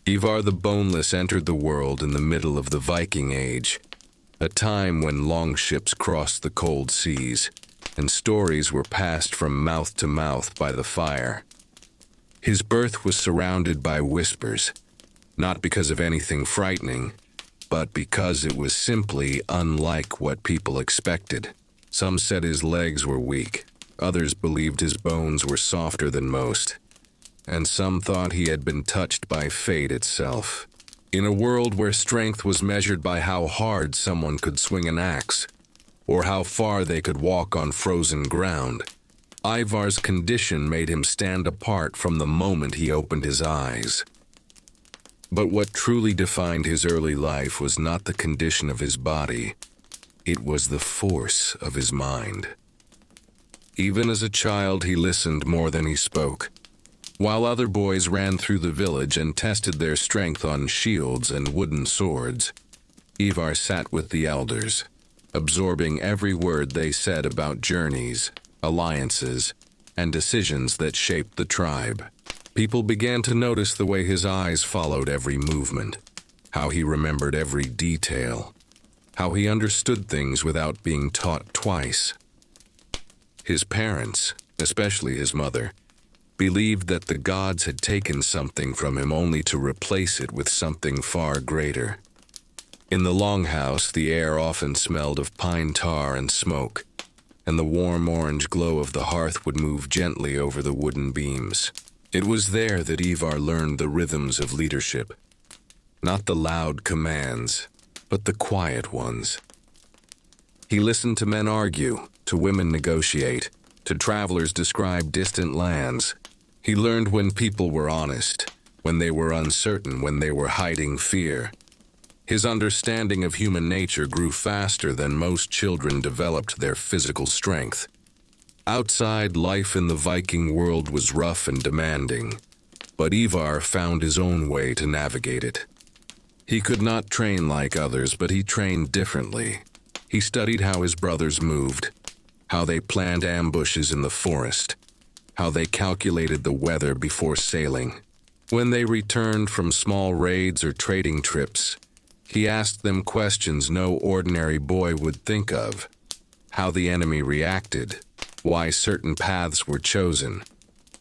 Ivar the Boneless entered the world in the middle of the Viking Age, a time when longships crossed the cold seas, and stories were passed from mouth to mouth by the fire. His birth was surrounded by whispers, not because of anything frightening, but because it was simply unlike what people expected. Some said his legs were weak, others believed his bones were softer than most, and some thought he had been touched by fate itself. In a world where strength was measured by how hard someone could swing an axe, or how far they could walk on frozen ground, Ivar's condition made him stand apart from the moment he opened his eyes. But what truly defined his early life was not the condition of his body, it was the force of his mind. Even as a child, he listened more than he spoke. While other boys ran through the village and tested their strength on shields and wooden swords, Ivar sat with the elders, absorbing every word they said about journeys, alliances, and decisions that shaped the tribe. People began to notice the way his eyes followed every movement, how he remembered every detail, how he understood things without being taught twice. His parents, especially his mother, believed that the gods had taken something from him only to replace it with something far greater. In the longhouse, the air often smelled of pine tar and smoke, and the warm orange glow of the hearth would move gently over the wooden beams. It was there that Ivar learned the rhythms of leadership, not the loud commands, but the quiet ones. He listened to men argue, to women negotiate, to travelers describe distant lands. He learned when people were honest, when they were uncertain, when they were hiding fear. His understanding of human nature grew faster than most children developed their physical strength. Outside, life in the Viking world was rough and demanding, but Ivar found his own way to navigate it. He could not train like others, but he trained differently. He studied how his brothers moved, how they planned ambushes in the forest, how they calculated the weather before sailing. When they returned from small raids or trading trips, he asked them questions no ordinary boy would think of: how the enemy reacted, why certain paths were chosen,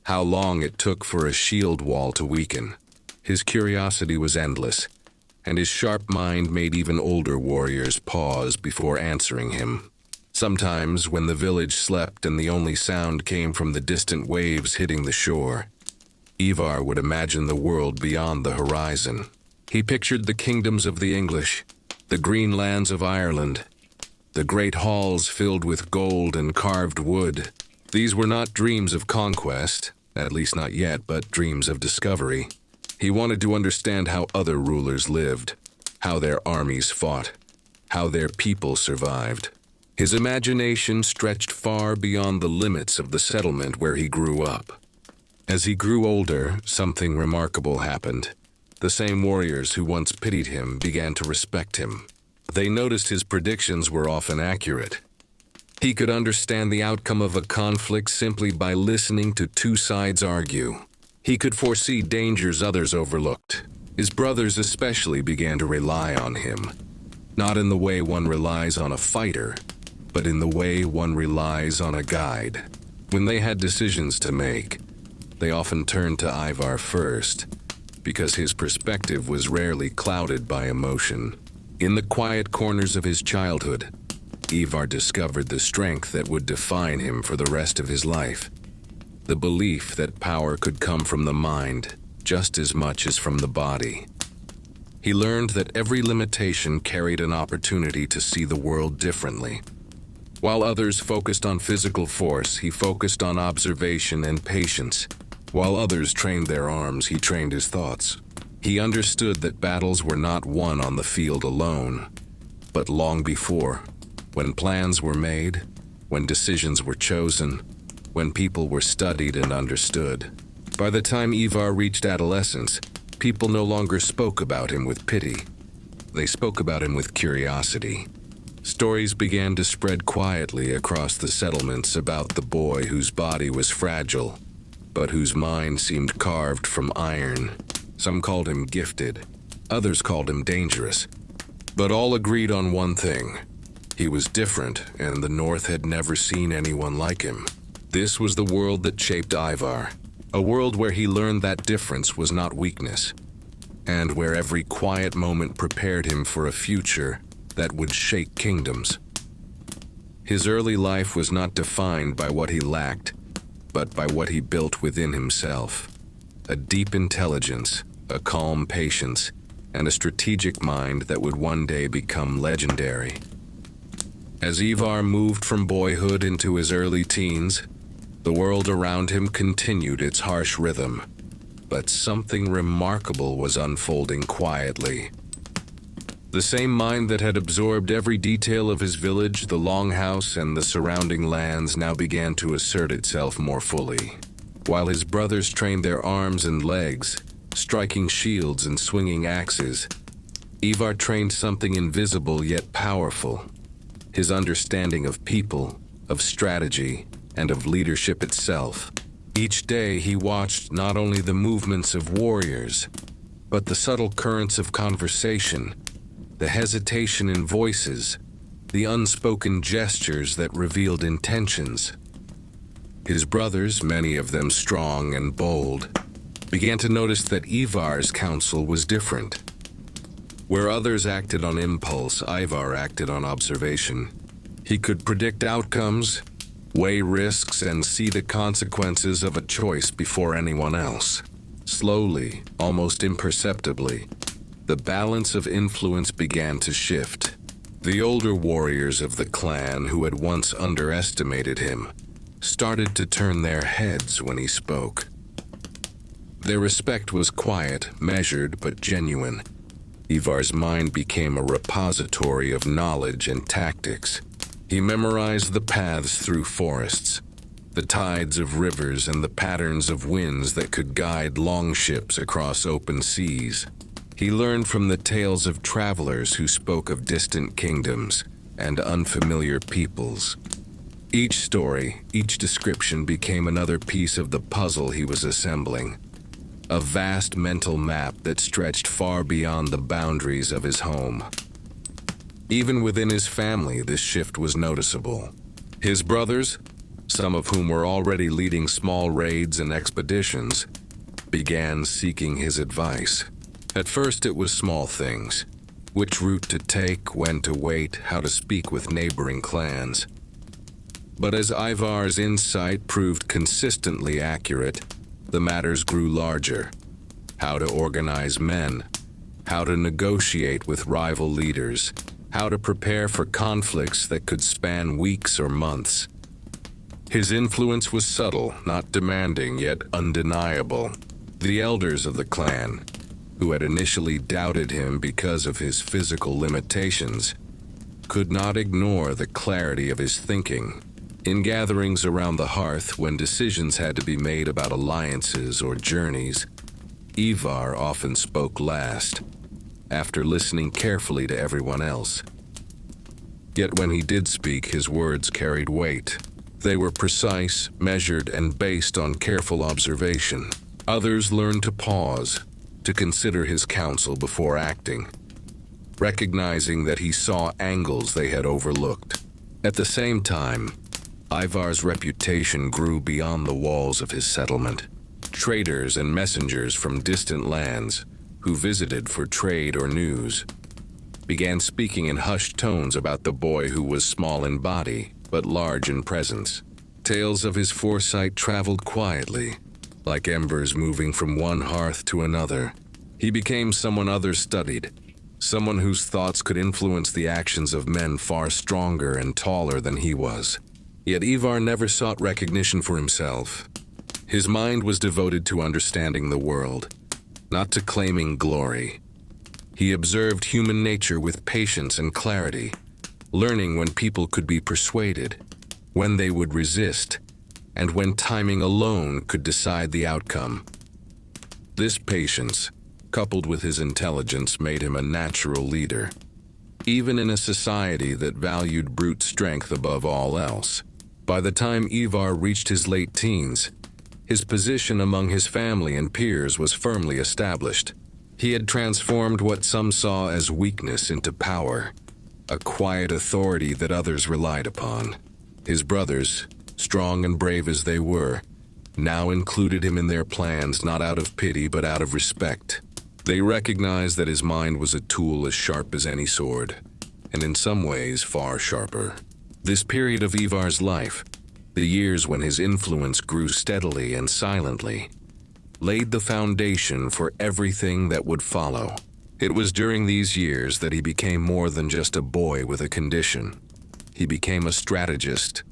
how long it took for a shield wall to weaken. His curiosity was endless, and his sharp mind made even older warriors pause before answering him. Sometimes, when the village slept and the only sound came from the distant waves hitting the shore, Ivar would imagine the world beyond the horizon. He pictured the kingdoms of the English, the green lands of Ireland, the great halls filled with gold and carved wood. These were not dreams of conquest, at least not yet, but dreams of discovery. He wanted to understand how other rulers lived, how their armies fought, how their people survived. His imagination stretched far beyond the limits of the settlement where he grew up. As he grew older, something remarkable happened. The same warriors who once pitied him began to respect him. They noticed his predictions were often accurate. He could understand the outcome of a conflict simply by listening to two sides argue. He could foresee dangers others overlooked. His brothers especially began to rely on him, not in the way one relies on a fighter, but in the way one relies on a guide. When they had decisions to make, they often turned to Ivar first, because his perspective was rarely clouded by emotion. In the quiet corners of his childhood, Ivar discovered the strength that would define him for the rest of his life. The belief that power could come from the mind just as much as from the body. He learned that every limitation carried an opportunity to see the world differently. While others focused on physical force, he focused on observation and patience. While others trained their arms, he trained his thoughts. He understood that battles were not won on the field alone, but long before, when plans were made, when decisions were chosen, when people were studied and understood. By the time Ivar reached adolescence, people no longer spoke about him with pity. They spoke about him with curiosity. Stories began to spread quietly across the settlements about the boy whose body was fragile, but whose mind seemed carved from iron. Some called him gifted, others called him dangerous. But all agreed on one thing. He was different, and the North had never seen anyone like him. This was the world that shaped Ivar, a world where he learned that difference was not weakness, and where every quiet moment prepared him for a future that would shake kingdoms. His early life was not defined by what he lacked, but by what he built within himself. A deep intelligence, a calm patience, and a strategic mind that would one day become legendary. As Ivar moved from boyhood into his early teens, the world around him continued its harsh rhythm, but something remarkable was unfolding quietly. The same mind that had absorbed every detail of his village, the longhouse, and the surrounding lands now began to assert itself more fully. While his brothers trained their arms and legs, striking shields and swinging axes, Ivar trained something invisible yet powerful: his understanding of people, of strategy, and of leadership itself. Each day he watched not only the movements of warriors, but the subtle currents of conversation, the hesitation in voices, the unspoken gestures that revealed intentions. His brothers, many of them strong and bold, began to notice that Ivar's counsel was different. Where others acted on impulse, Ivar acted on observation. He could predict outcomes, weigh risks, and see the consequences of a choice before anyone else. Slowly, almost imperceptibly, the balance of influence began to shift. The older warriors of the clan who had once underestimated him started to turn their heads when he spoke. Their respect was quiet, measured, but genuine. Ivar's mind became a repository of knowledge and tactics. He memorized the paths through forests, the tides of rivers, and the patterns of winds that could guide longships across open seas. He learned from the tales of travelers who spoke of distant kingdoms and unfamiliar peoples. Each story, each description became another piece of the puzzle he was assembling, a vast mental map that stretched far beyond the boundaries of his home. Even within his family, this shift was noticeable. His brothers, some of whom were already leading small raids and expeditions, began seeking his advice. At first it was small things: which route to take, when to wait, how to speak with neighboring clans. But as Ivar's insight proved consistently accurate, the matters grew larger. How to organize men, how to negotiate with rival leaders, how to prepare for conflicts that could span weeks or months. His influence was subtle, not demanding, yet undeniable. The elders of the clan, who had initially doubted him because of his physical limitations, could not ignore the clarity of his thinking. In gatherings around the hearth, when decisions had to be made about alliances or journeys, Ivar often spoke last, after listening carefully to everyone else. Yet when he did speak, his words carried weight. They were precise, measured, and based on careful observation. Others learned to pause, to consider his counsel before acting, recognizing that he saw angles they had overlooked. At the same time, Ivar's reputation grew beyond the walls of his settlement. Traders and messengers from distant lands, who visited for trade or news, began speaking in hushed tones about the boy who was small in body, but large in presence. Tales of his foresight traveled quietly, like embers moving from one hearth to another. He became someone others studied, someone whose thoughts could influence the actions of men far stronger and taller than he was. Yet Ivar never sought recognition for himself. His mind was devoted to understanding the world, not to claiming glory. He observed human nature with patience and clarity, learning when people could be persuaded, when they would resist, and when timing alone could decide the outcome. This patience, coupled with his intelligence, made him a natural leader, even in a society that valued brute strength above all else. By the time Ivar reached his late teens, His position among his family and peers was firmly established. He had transformed what some saw as weakness into power, a quiet authority that others relied upon. His brothers, strong and brave as they were, now included him in their plans not out of pity but out of respect. They recognized that his mind was a tool as sharp as any sword, and in some ways far sharper. This period of Ivar's life, the years when his influence grew steadily and silently, laid the foundation for everything that would follow. It was during these years that he became more than just a boy with a condition. He became a strategist,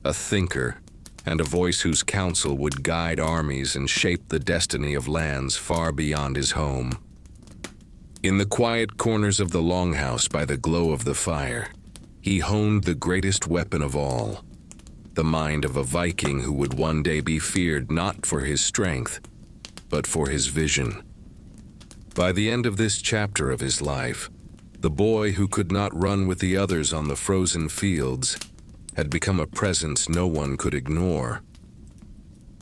a thinker, and a voice whose counsel would guide armies and shape the destiny of lands far beyond his home. In the quiet corners of the longhouse by the glow of the fire, he honed the greatest weapon of all, the mind of a Viking who would one day be feared not for his strength, but for his vision. By the end of this chapter of his life, the boy who could not run with the others on the frozen fields had become a presence no one could ignore.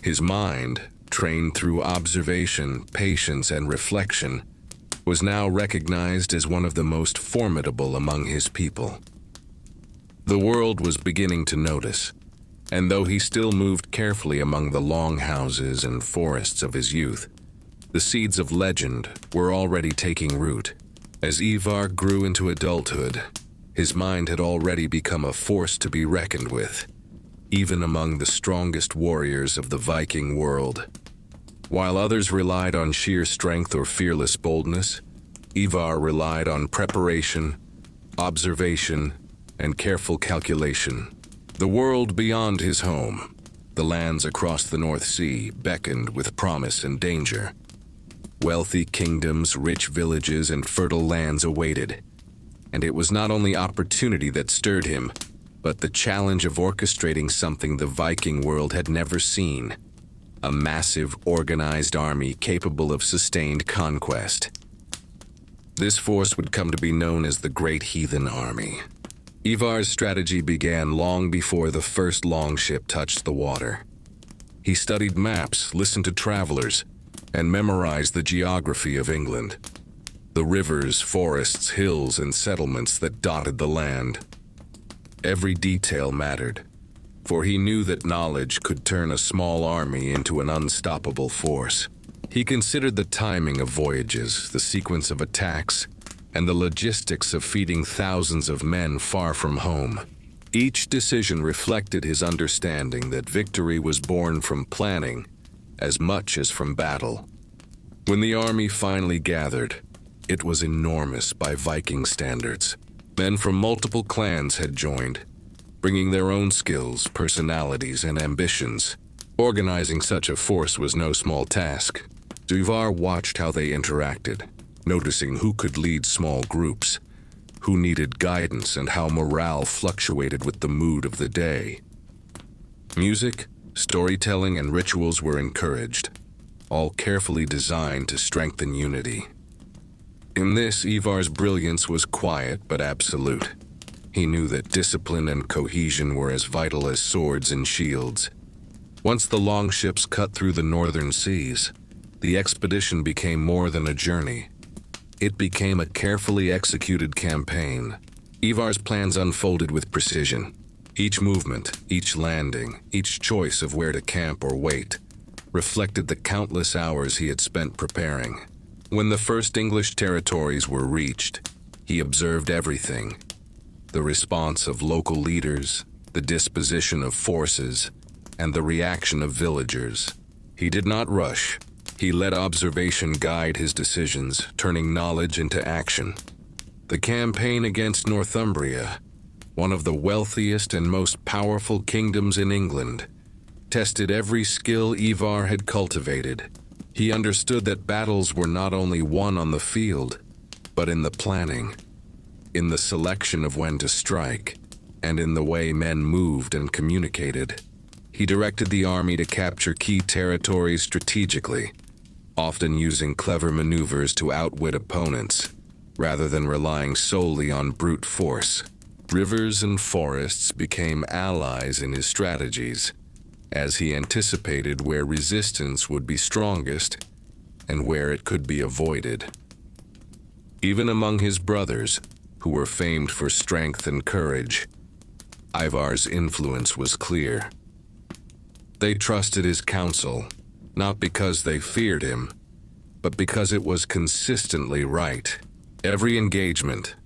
His mind, trained through observation, patience, and reflection, was now recognized as one of the most formidable among his people. The world was beginning to notice, and though he still moved carefully among the long houses and forests of his youth, the seeds of legend were already taking root. As Ivar grew into adulthood, his mind had already become a force to be reckoned with, even among the strongest warriors of the Viking world. While others relied on sheer strength or fearless boldness, Ivar relied on preparation, observation, and careful calculation. The world beyond his home, the lands across the North Sea, beckoned with promise and danger. Wealthy kingdoms, rich villages, and fertile lands awaited. And it was not only opportunity that stirred him, but the challenge of orchestrating something the Viking world had never seen: a massive, organized army capable of sustained conquest. This force would come to be known as the Great Heathen Army. Ivar's strategy began long before the first longship touched the water. He studied maps, listened to travelers, and memorized the geography of England. The rivers, forests, hills, and settlements that dotted the land. Every detail mattered, for he knew that knowledge could turn a small army into an unstoppable force. He considered the timing of voyages, the sequence of attacks, and the logistics of feeding thousands of men far from home. Each decision reflected his understanding that victory was born from planning as much as from battle. When the army finally gathered, it was enormous by Viking standards. Men from multiple clans had joined, bringing their own skills, personalities, and ambitions. Organizing such a force was no small task. Ivar watched how they interacted, noticing who could lead small groups, who needed guidance, and how morale fluctuated with the mood of the day. Music, storytelling, and rituals were encouraged, all carefully designed to strengthen unity. In this, Ivar's brilliance was quiet but absolute. He knew that discipline and cohesion were as vital as swords and shields. Once the longships cut through the northern seas, the expedition became more than a journey. It became a carefully executed campaign. Ivar's plans unfolded with precision. Each movement, each landing, each choice of where to camp or wait reflected the countless hours he had spent preparing. When the first English territories were reached, he observed everything: the response of local leaders, the disposition of forces, and the reaction of villagers. He did not rush. He let observation guide his decisions, turning knowledge into action. The campaign against Northumbria, one of the wealthiest and most powerful kingdoms in England, tested every skill Ivar had cultivated. He understood that battles were not only won on the field, but in the planning, in the selection of when to strike, and in the way men moved and communicated. He directed the army to capture key territories strategically, often using clever maneuvers to outwit opponents, rather than relying solely on brute force. Rivers and forests became allies in his strategies, as he anticipated where resistance would be strongest and where it could be avoided. Even among his brothers, who were famed for strength and courage, Ivar's influence was clear. They trusted his counsel, not because they feared him, but because it was consistently right. Every engagement,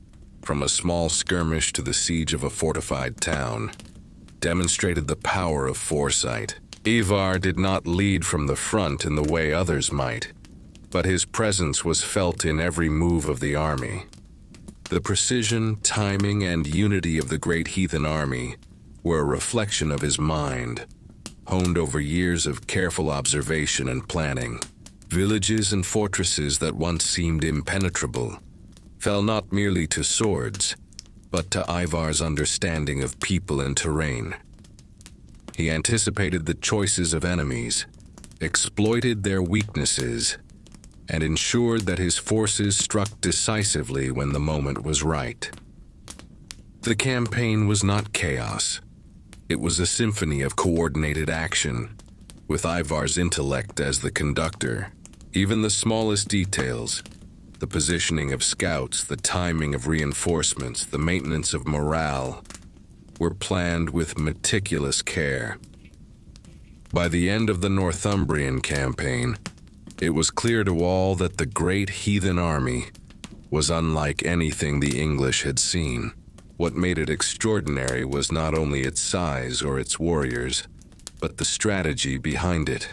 from a small skirmish to the siege of a fortified town, demonstrated the power of foresight. Ivar did not lead from the front in the way others might, but his presence was felt in every move of the army. The precision, timing, and unity of the Great Heathen Army were a reflection of his mind, honed over years of careful observation and planning. Villages and fortresses that once seemed impenetrable fell not merely to swords, but to Ivar's understanding of people and terrain. He anticipated the choices of enemies, exploited their weaknesses, and ensured that his forces struck decisively when the moment was right. The campaign was not chaos. It was a symphony of coordinated action, with Ivar's intellect as the conductor. Even the smallest details, the positioning of scouts, the timing of reinforcements, the maintenance of morale, were planned with meticulous care. By the end of the Northumbrian campaign, it was clear to all that the Great Heathen Army was unlike anything the English had seen. What made it extraordinary was not only its size or its warriors, but the strategy behind it.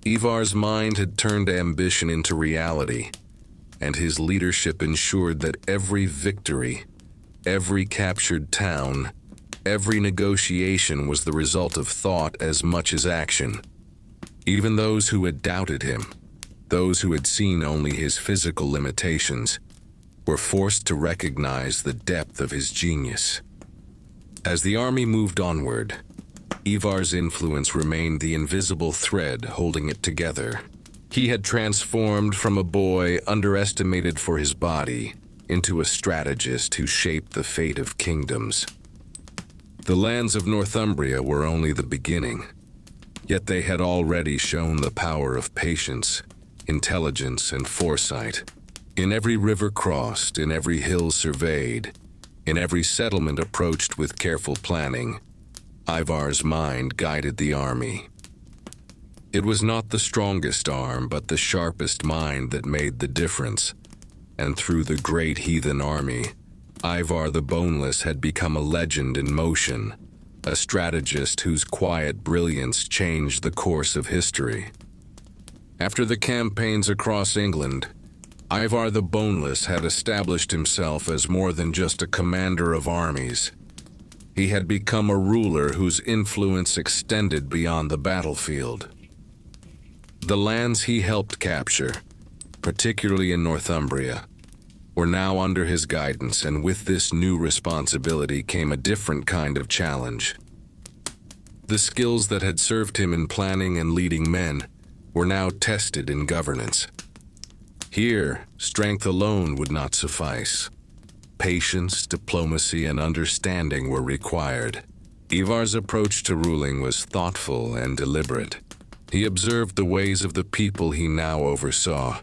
Ivar's mind had turned ambition into reality, and his leadership ensured that every victory, every captured town, every negotiation was the result of thought as much as action. Even those who had doubted him, those who had seen only his physical limitations, were forced to recognize the depth of his genius. As the army moved onward, Ivar's influence remained the invisible thread holding it together. He had transformed from a boy underestimated for his body into a strategist who shaped the fate of kingdoms. The lands of Northumbria were only the beginning, yet they had already shown the power of patience, intelligence, and foresight. In every river crossed, in every hill surveyed, in every settlement approached with careful planning, Ivar's mind guided the army. It was not the strongest arm, but the sharpest mind that made the difference. And through the Great Heathen Army, Ivar the Boneless had become a legend in motion, a strategist whose quiet brilliance changed the course of history. After the campaigns across England, Ivar the Boneless had established himself as more than just a commander of armies. He had become a ruler whose influence extended beyond the battlefield. The lands he helped capture, particularly in Northumbria, were now under his guidance, and with this new responsibility came a different kind of challenge. The skills that had served him in planning and leading men were now tested in governance. Here, strength alone would not suffice. Patience, diplomacy, and understanding were required. Ivar's approach to ruling was thoughtful and deliberate. He observed the ways of the people he now oversaw,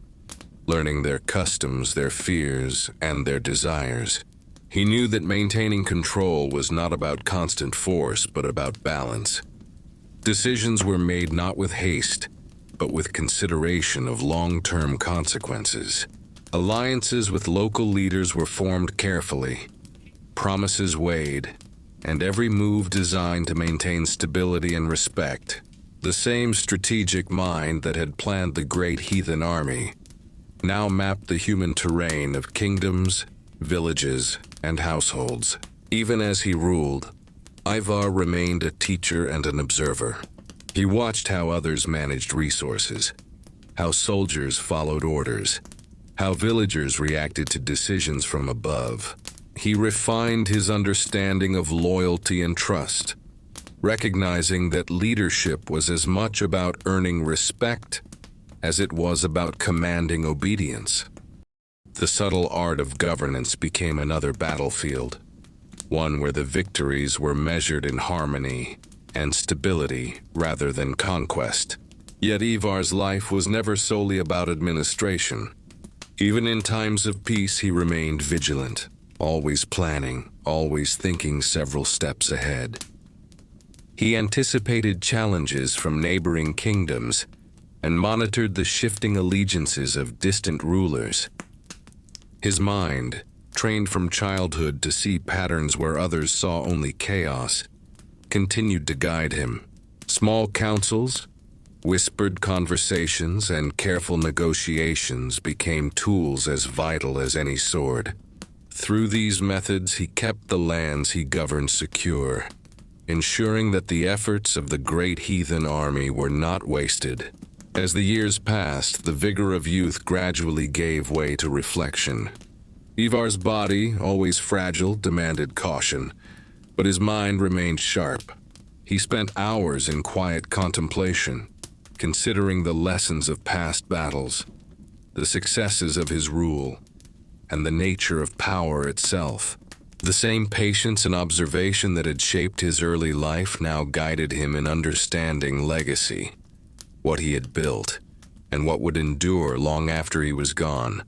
learning their customs, their fears, and their desires. He knew that maintaining control was not about constant force, but about balance. Decisions were made not with haste, but with consideration of long-term consequences. Alliances with local leaders were formed carefully, promises weighed, and every move designed to maintain stability and respect. The same strategic mind that had planned the Great Heathen Army now mapped the human terrain of kingdoms, villages, and households. Even as he ruled, Ivar remained a teacher and an observer. He watched how others managed resources, how soldiers followed orders, how villagers reacted to decisions from above. He refined his understanding of loyalty and trust, recognizing that leadership was as much about earning respect as it was about commanding obedience. The subtle art of governance became another battlefield, one where the victories were measured in harmony and stability rather than conquest. Yet Ivar's life was never solely about administration. Even in times of peace, he remained vigilant, always planning, always thinking several steps ahead. He anticipated challenges from neighboring kingdoms and monitored the shifting allegiances of distant rulers. His mind, trained from childhood to see patterns where others saw only chaos, continued to guide him. Small councils, whispered conversations, and careful negotiations became tools as vital as any sword. Through these methods, he kept the lands he governed secure, ensuring that the efforts of the Great Heathen Army were not wasted. As the years passed, the vigor of youth gradually gave way to reflection. Ivar's body, always fragile, demanded caution, but his mind remained sharp. He spent hours in quiet contemplation, considering the lessons of past battles, the successes of his rule, and the nature of power itself. The same patience and observation that had shaped his early life now guided him in understanding legacy, what he had built, and what would endure long after he was gone.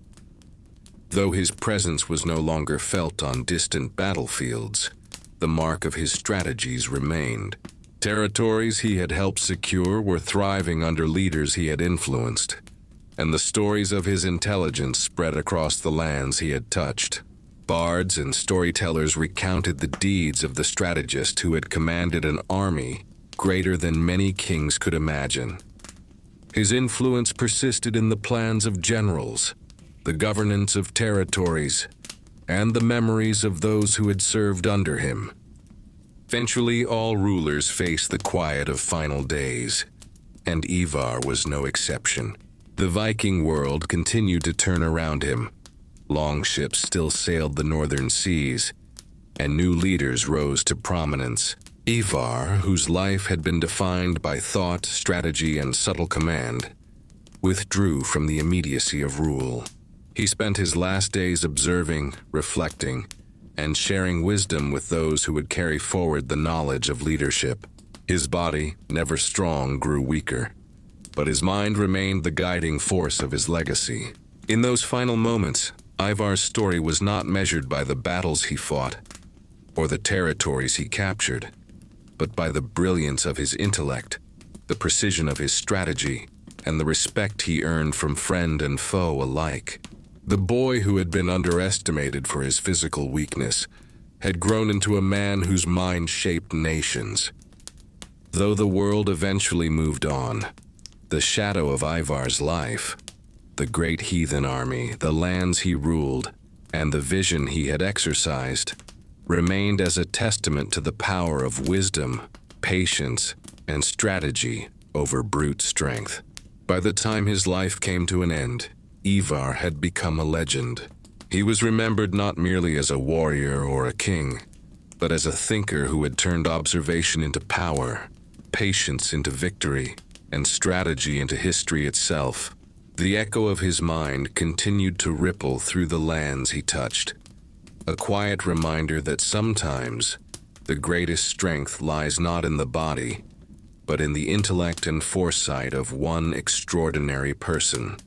Though his presence was no longer felt on distant battlefields, the mark of his strategies remained. Territories he had helped secure were thriving under leaders he had influenced, and the stories of his intelligence spread across the lands he had touched. Bards and storytellers recounted the deeds of the strategist who had commanded an army greater than many kings could imagine. His influence persisted in the plans of generals, the governance of territories, and the memories of those who had served under him. Eventually, all rulers faced the quiet of final days, and Ivar was no exception. The Viking world continued to turn around him. Longships still sailed the northern seas, and new leaders rose to prominence. Ivar, whose life had been defined by thought, strategy, and subtle command, withdrew from the immediacy of rule. He spent his last days observing, reflecting, and sharing wisdom with those who would carry forward the knowledge of leadership. His body, never strong, grew weaker, but his mind remained the guiding force of his legacy. In those final moments, Ivar's story was not measured by the battles he fought or the territories he captured, but by the brilliance of his intellect, the precision of his strategy, and the respect he earned from friend and foe alike. The boy who had been underestimated for his physical weakness had grown into a man whose mind shaped nations. Though the world eventually moved on, the shadow of Ivar's life, the Great Heathen Army, the lands he ruled, and the vision he had exercised, remained as a testament to the power of wisdom, patience, and strategy over brute strength. By the time his life came to an end, Ivar had become a legend. He was remembered not merely as a warrior or a king, but as a thinker who had turned observation into power, patience into victory, and strategy into history itself. The echo of his mind continued to ripple through the lands he touched, a quiet reminder that sometimes the greatest strength lies not in the body, but in the intellect and foresight of one extraordinary person.